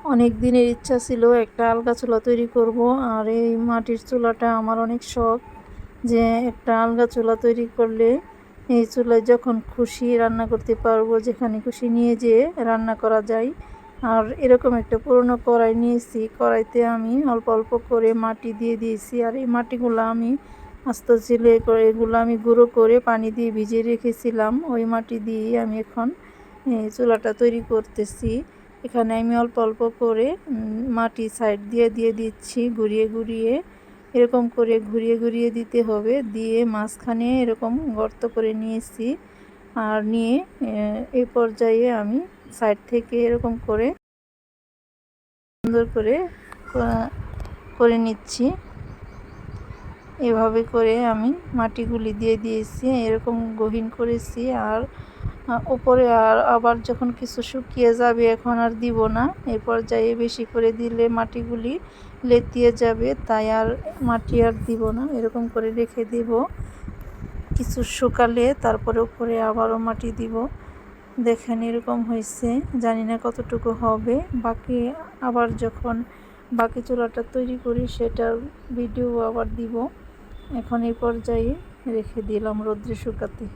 অনেক দিনের ইচ্ছা ছিল একটা আলগা চুলা তৈরি করব। আর এই মাটির চুলাটা আমার অনেক শখ, যে একটা আলগা চুলা তৈরি করলে এই চুলায় যখন খুশি রান্না করতে পারবো, যেখানে খুশি নিয়ে যেয়ে রান্না করা যায়। আর এরকম একটা পুরনো কড়াই নিয়েছি, কড়াইতে আমি অল্প অল্প করে মাটি দিয়ে দিয়েছি। আর এই মাটিগুলো আমি আস্তে চিলে করে এগুলো আমি গুঁড়ো করে পানি দিয়ে ভিজিয়ে রেখেছিলাম। ওই মাটি দিয়েই আমি এখন চুলাটা তৈরি করতেছি। এখানে আমি অল্প অল্প করে মাটি সাইড দিয়ে দিয়ে দিচ্ছি, ঘুরিয়ে ঘুরিয়ে এরকম করে ঘুরিয়ে ঘুরিয়ে দিতে হবে। দিয়ে মাঝখানে এরকম গর্ত করে নিয়েছি। আর নিয়ে এই পর্যায়ে আমি সাইড থেকে এরকম করে সুন্দর করে করে নিচ্ছি। এভাবে করে আমি মাটিগুলি দিয়ে দিয়েছি, এরকম গহীন করেছি। আর উপরে আবার যখন কিছু শুকিয়ে যাবে, এখন আর দিব না। এই পর্যায়ে বেশি করে দিলে মাটিগুলি লেতিয়ে যাবে, তাই আর মাটি আর দিব না, এরকম করে রেখে দেব। কিছু শুকালে তারপরে উপরে আবারও মাটি দিব। দেখেন এরকম হয়েছে, জানি না কতটুকু হবে। বাকি আবার যখন বাকি চুলাটা তৈরি করি সেটার ভিডিও আবার দিব। এখন এই পর্যায়ে রেখে দিলাম রোদ্রে শুকাতে।